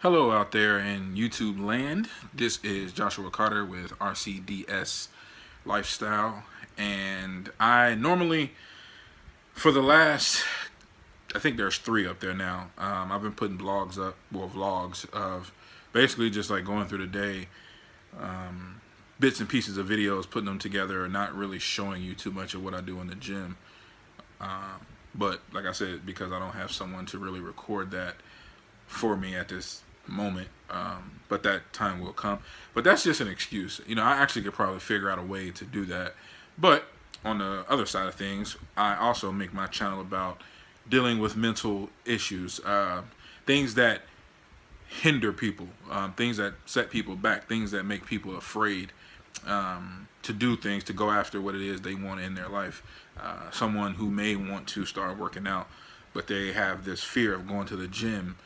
Hello out there in YouTube land. This is Joshua Carter with RCDS Lifestyle, and I normally, for the last, I think there's 3 up there now. I've been putting blogs up, well, vlogs of basically just like going through the day, bits and pieces of videos, putting them together, not really showing you too much of what I do in the gym. But like I said, because I don't have someone to really record that for me at this moment, but that time will come. But that's just an excuse. I actually could probably figure out a way to do that. But on the other side of things, I also make my channel about dealing with mental issues, things that hinder people, things that set people back, things that make people afraid to do things, to go after what it is they want in their life. Someone who may want to start working out, but they have this fear of going to the gym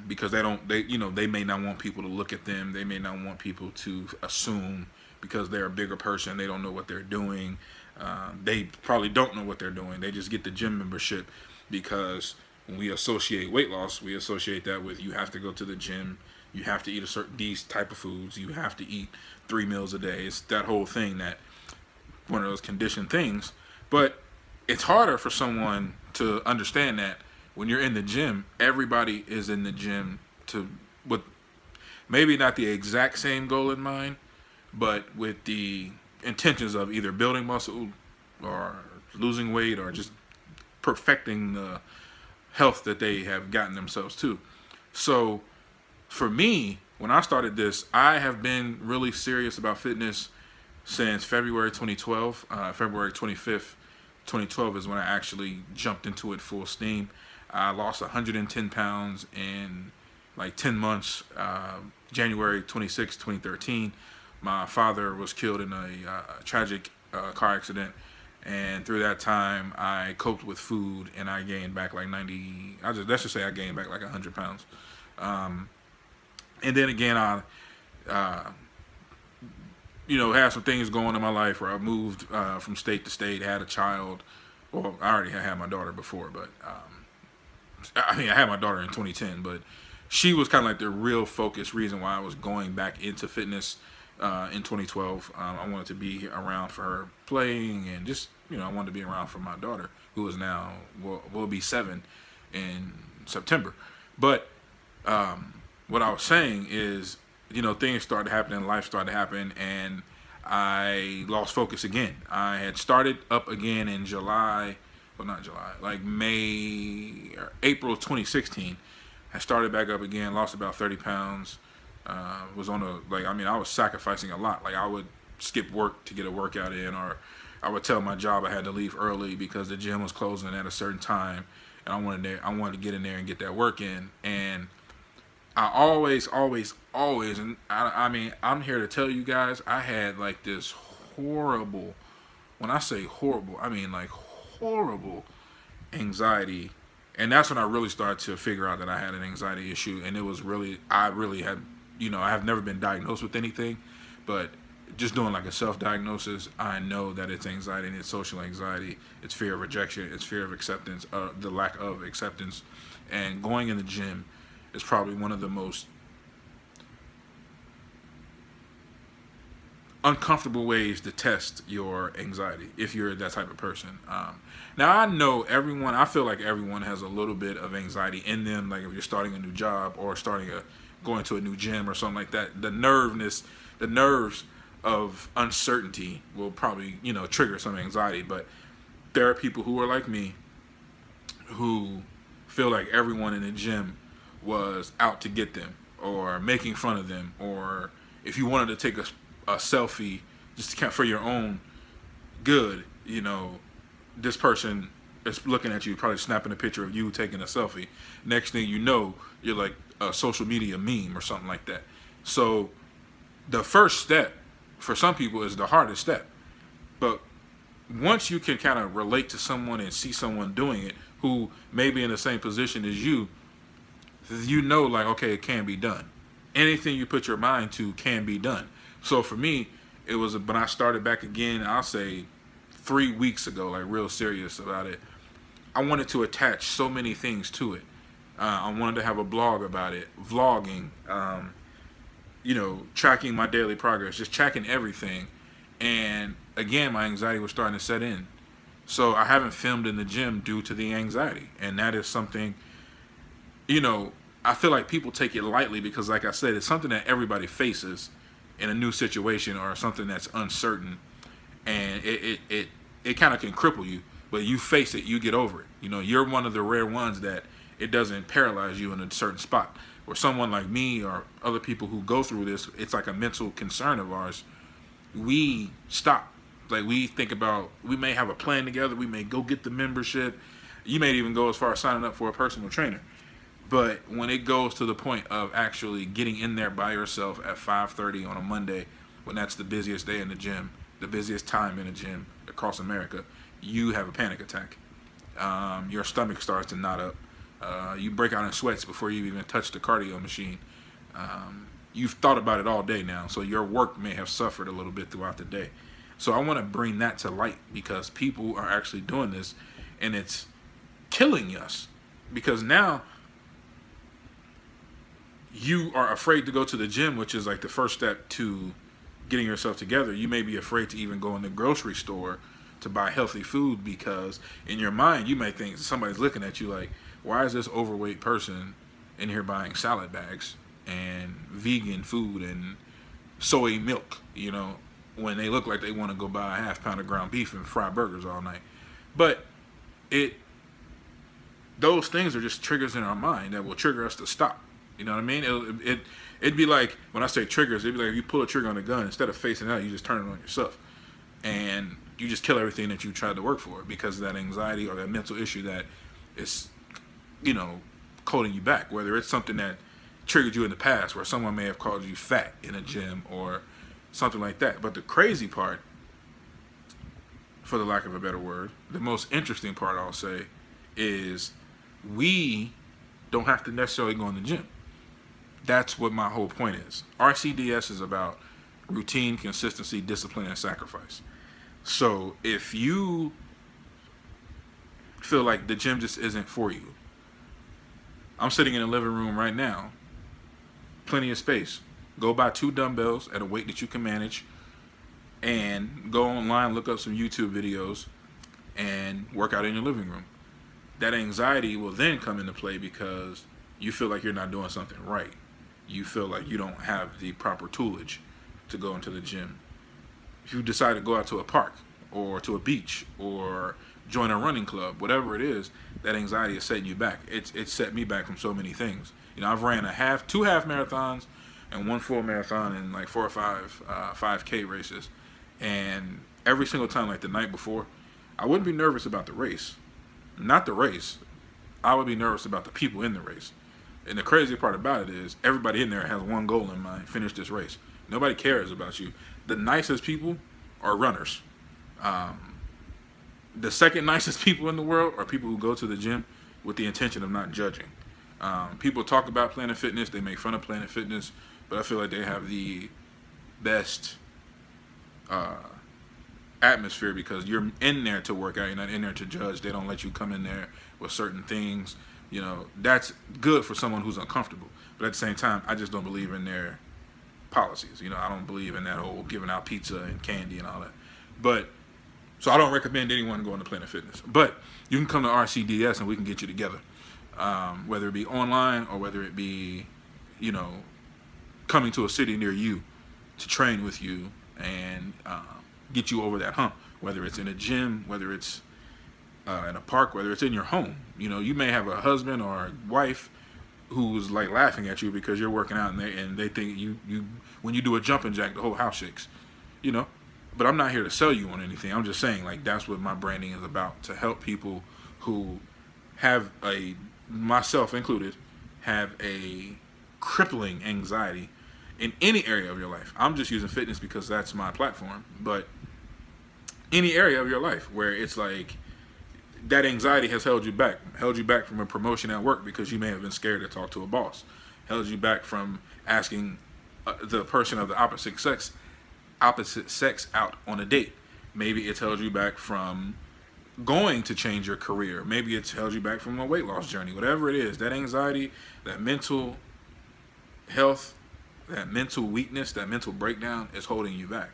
because they may not want people to look at them. They may not want people to assume because they're a bigger person. They don't know what they're doing. They probably don't know what they're doing. They just get the gym membership because when we associate weight loss, we associate that with you have to go to the gym, you have to eat these type of foods, you have to eat 3 meals a day. It's that whole thing, that one of those conditioned things. But it's harder for someone to understand that when you're in the gym, everybody is in the gym with maybe not the exact same goal in mind, but with the intentions of either building muscle or losing weight or just perfecting the health that they have gotten themselves to. So for me, when I started this, I have been really serious about fitness since February 2012. February 25th, 2012 is when I actually jumped into it full steam. I lost 110 pounds in like 10 months. January 26, 2013, my father was killed in a tragic car accident. And through that time, I coped with food and I gained back like let's just say I gained back like 100 pounds. And then again, I, had some things going on in my life where I moved from state to state, had a child. Well, I already had my daughter before, but I had my daughter in 2010, but she was kind of like the real focus reason why I was going back into fitness in 2012. I wanted to be around for her playing and just, I wanted to be around for my daughter, who is now, will be 7 in September. But what I was saying is, things started happening, life started to happen, and I lost focus again. I had started up again in April 2016. I started back up again, lost about 30 pounds. Was on I was sacrificing a lot. Like I would skip work to get a workout in, or I would tell my job I had to leave early because the gym was closing at a certain time, and I wanted to get in there and get that work in. And I always, and I'm here to tell you guys, I had like this horrible, when I say horrible, I mean like horrible anxiety. And that's when I really started to figure out that I had an anxiety issue. And it was I really had, I have never been diagnosed with anything, but just doing like a self-diagnosis, I know that it's anxiety, and it's social anxiety, it's fear of rejection, it's fear of acceptance, the lack of acceptance. And going in the gym is probably one of the most uncomfortable ways to test your anxiety if you're that type of person. Now I know I feel like everyone has a little bit of anxiety in them, like if you're starting a new job or going to a new gym or something like that. The nerves of uncertainty will probably, trigger some anxiety. But there are people who are like me who feel like everyone in the gym was out to get them or making fun of them, or if you wanted to take a selfie just for your own good, this person is looking at you, probably snapping a picture of you taking a selfie. Next thing you know, you're like a social media meme or something like that. So the first step for some people is the hardest step. But once you can kind of relate to someone and see someone doing it who may be in the same position as you, like, okay, it can be done. Anything you put your mind to can be done. So for me, it was when I started back again, I'll say 3 weeks ago, like real serious about it. I wanted to attach so many things to it. I wanted to have a blog about it, vlogging, tracking my daily progress, just tracking everything. And again, my anxiety was starting to set in. So I haven't filmed in the gym due to the anxiety. And that is something, I feel like people take it lightly because, like I said, it's something that everybody faces in a new situation or something that's uncertain. And it kind of can cripple you. But you face it, you get over it. You're one of the rare ones that it doesn't paralyze you in a certain spot. Or someone like me or other people who go through this, it's like a mental concern of ours. We stop. Like we think about, we may have a plan together. We may go get the membership. You may even go as far as signing up for a personal trainer. But when it goes to the point of actually getting in there by yourself at 5:30 on a Monday, when that's the busiest day in the gym, the busiest time in the gym across America, you have a panic attack. Your stomach starts to knot up. You break out in sweats before you even touch the cardio machine. You've thought about it all day now, so your work may have suffered a little bit throughout the day. So I want to bring that to light because people are actually doing this, and it's killing us. Because now you are afraid to go to the gym, which is like the first step to getting yourself together. You may be afraid to even go in the grocery store to buy healthy food because in your mind you may think somebody's looking at you like, why is this overweight person in here buying salad bags and vegan food and soy milk, when they look like they want to go buy a half pound of ground beef and fry burgers all night. But those things are just triggers in our mind that will trigger us to stop. You know what I mean? It'd be like, when I say triggers, it'd be like if you pull a trigger on a gun, instead of facing out, you just turn it on yourself. And you just kill everything that you tried to work for because of that anxiety or that mental issue that is, holding you back. Whether it's something that triggered you in the past where someone may have called you fat in a gym or something like that. But the crazy part, for the lack of a better word, the most interesting part I'll say is we don't have to necessarily go in the gym. That's what my whole point is. RCDS is about routine, consistency, discipline, and sacrifice. So if you feel like the gym just isn't for you, I'm sitting in the living room right now, plenty of space. Go buy 2 dumbbells at a weight that you can manage and go online, look up some YouTube videos and work out in your living room. That anxiety will then come into play because you feel like you're not doing something right. You feel like you don't have the proper toolage to go into the gym. If you decide to go out to a park or to a beach or join a running club, whatever it is, that anxiety is setting you back. It's set me back from so many things. I've ran two half marathons and 1 full marathon and like 4 or 5 5K races. And every single time, like the night before, I wouldn't be nervous about the race. Not the race. I would be nervous about the people in the race. And the crazy part about it is everybody in there has one goal in mind: finish this race. Nobody cares about you. The nicest people are runners. The second nicest people in the world are people who go to the gym with the intention of not judging. People talk about Planet Fitness. They make fun of Planet Fitness. But I feel like they have the best atmosphere because you're in there to work out. You're not in there to judge. They don't let you come in there with certain things. That's good for someone who's uncomfortable. But at the same time, I just don't believe in their policies. I don't believe in that whole giving out pizza and candy and all that. So I don't recommend anyone going to Planet Fitness. But you can come to RCDS and we can get you together. Whether it be online or whether it be, coming to a city near you to train with you and get you over that hump. Whether it's in a gym, whether it's in a park, whether it's in your home. You may have a husband or a wife who's like laughing at you because you're working out and they think you when you do a jumping jack, the whole house shakes. But I'm not here to sell you on anything. I'm just saying, like, that's what my branding is about, to help people who have myself included, have a crippling anxiety in any area of your life. I'm just using fitness because that's my platform, but any area of your life where it's like that anxiety has held you back from a promotion at work because you may have been scared to talk to a boss, held you back from asking the person of the opposite sex out on a date. Maybe it's held you back from going to change your career. Maybe it's held you back from a weight loss journey. Whatever it is, that anxiety, that mental health, that mental weakness, that mental breakdown is holding you back.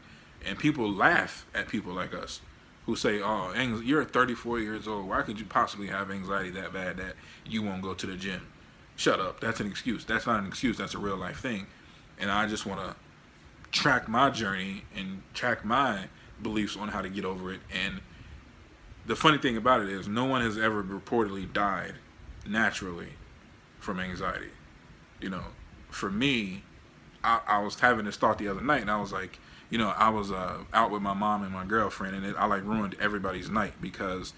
And people laugh at people like us who say, "Oh, you're 34 years old. Why could you possibly have anxiety that bad that you won't go to the gym?" Shut up. That's an excuse. That's not an excuse. That's a real life thing. And I just want to track my journey and track my beliefs on how to get over it. And the funny thing about it is no one has ever reportedly died naturally from anxiety. You know, for me, I was having this thought the other night, and I was like, I was out with my mom and my girlfriend, and I like ruined everybody's night because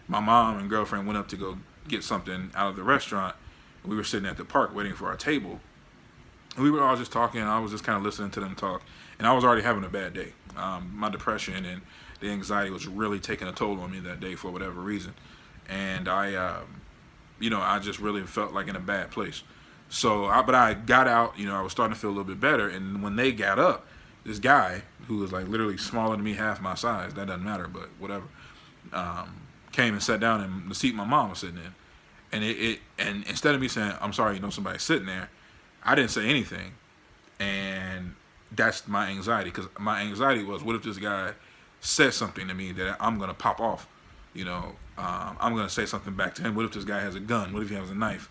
my mom and girlfriend went up to go get something out of the restaurant. We were sitting at the park waiting for our table. And we were all just talking. I was just kind of listening to them talk, and I was already having a bad day. My depression and the anxiety was really taking a toll on me that day for whatever reason, and I just really felt like in a bad place. So, but I got out. I was starting to feel a little bit better, and when they got up, this guy who was like literally smaller than me, half my size, that doesn't matter, but whatever, came and sat down in the seat my mom was sitting in. And instead of me saying, "I'm sorry, somebody's sitting there," I didn't say anything. And that's my anxiety, because my anxiety was, what if this guy says something to me that I'm going to pop off? I'm going to say something back to him. What if this guy has a gun? What if he has a knife?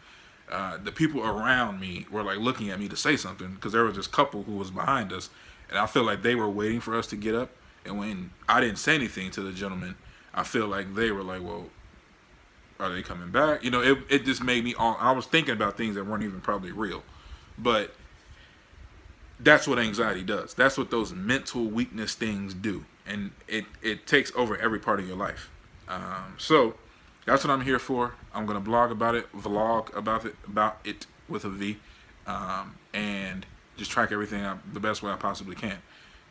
The people around me were like looking at me to say something, because there was this couple who was behind us, and I feel like they were waiting for us to get up. And when I didn't say anything to the gentleman, I feel like they were like, well, are they coming back? It just made me I was thinking about things that weren't even probably real. But that's what anxiety does. That's what those mental weakness things do. And it takes over every part of your life. So that's what I'm here for. I'm going to vlog about it with a V, and just track everything out the best way I possibly can.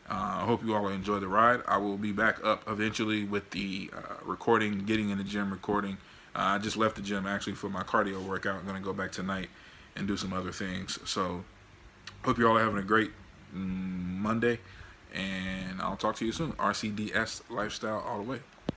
I hope you all enjoy the ride. I will be back up eventually with the recording, getting in the gym, recording. I just left the gym actually for my cardio workout. I'm going to go back tonight and do some other things. So hope you all are having a great Monday, and I'll talk to you soon. RCDS Lifestyle all the way.